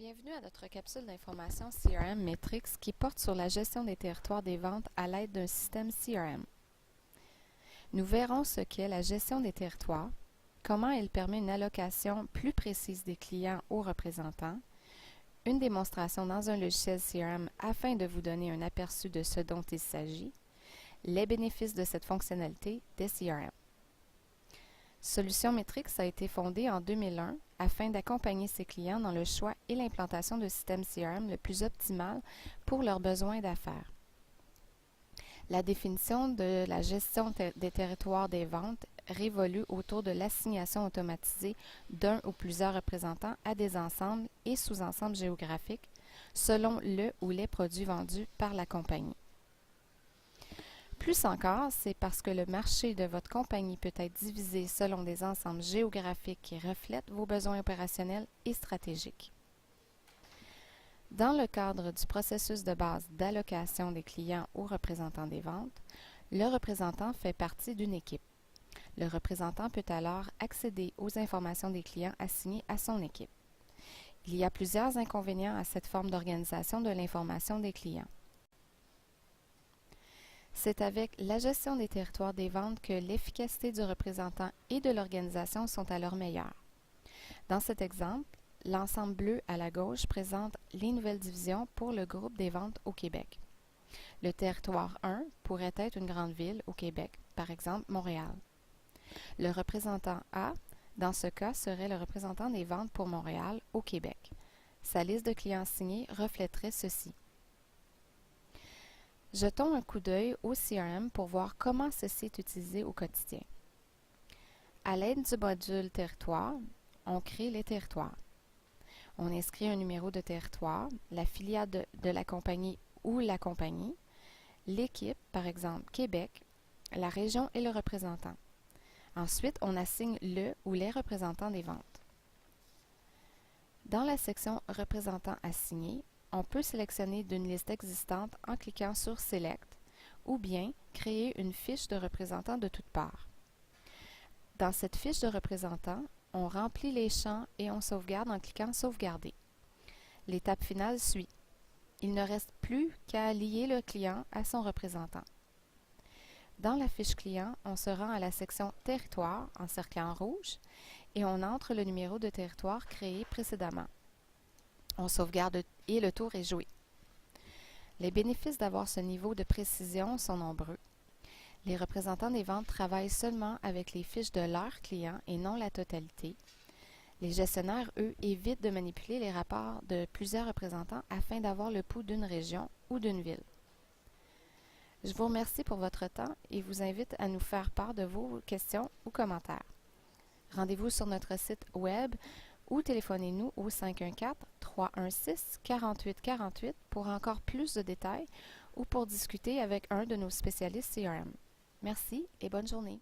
Bienvenue à notre capsule d'information CRM Metrics qui porte sur la gestion des territoires des ventes à l'aide d'un système CRM. Nous verrons ce qu'est la gestion des territoires, comment elle permet une allocation plus précise des clients aux représentants, une démonstration dans un logiciel CRM afin de vous donner un aperçu de ce dont il s'agit, les bénéfices de cette fonctionnalité des CRM. Solution Metrics a été fondée en 2001 afin d'accompagner ses clients dans le choix et l'implantation de systèmes CRM le plus optimal pour leurs besoins d'affaires. La définition de la gestion des territoires des ventes révolue autour de l'assignation automatisée d'un ou plusieurs représentants à des ensembles et sous-ensembles géographiques selon le ou les produits vendus par la compagnie. Plus encore, c'est parce que le marché de votre compagnie peut être divisé selon des ensembles géographiques qui reflètent vos besoins opérationnels et stratégiques. Dans le cadre du processus de base d'allocation des clients aux représentants des ventes, le représentant fait partie d'une équipe. Le représentant peut alors accéder aux informations des clients assignées à son équipe. Il y a plusieurs inconvénients à cette forme d'organisation de l'information des clients. C'est avec la gestion des territoires des ventes que l'efficacité du représentant et de l'organisation sont à leur meilleur. Dans cet exemple, l'ensemble bleu à la gauche présente les nouvelles divisions pour le groupe des ventes au Québec. Le territoire 1 pourrait être une grande ville au Québec, par exemple Montréal. Le représentant A, dans ce cas, serait le représentant des ventes pour Montréal au Québec. Sa liste de clients signés reflèterait ceci. Jetons un coup d'œil au CRM pour voir comment ceci est utilisé au quotidien. À l'aide du module territoire, on crée les territoires. On inscrit un numéro de territoire, la filiale de la compagnie ou la compagnie, l'équipe, par exemple Québec, la région et le représentant. Ensuite, on assigne le ou les représentants des ventes. Dans la section « Représentants assignés », on peut sélectionner d'une liste existante en cliquant sur « Select » ou bien créer une fiche de représentants de toutes parts. Dans cette fiche de représentants, on remplit les champs et on sauvegarde en cliquant « Sauvegarder ». L'étape finale suit. Il ne reste plus qu'à lier le client à son représentant. Dans la fiche client, on se rend à la section « Territoire » encerclée en rouge et on entre le numéro de territoire créé précédemment. On sauvegarde et le tour est joué. Les bénéfices d'avoir ce niveau de précision sont nombreux. Les représentants des ventes travaillent seulement avec les fiches de leurs clients et non la totalité. Les gestionnaires, eux, évitent de manipuler les rapports de plusieurs représentants afin d'avoir le pouls d'une région ou d'une ville. Je vous remercie pour votre temps et vous invite à nous faire part de vos questions ou commentaires. Rendez-vous sur notre site web ou téléphonez-nous au 514-316-4848 pour encore plus de détails ou pour discuter avec un de nos spécialistes CRM. Merci et bonne journée.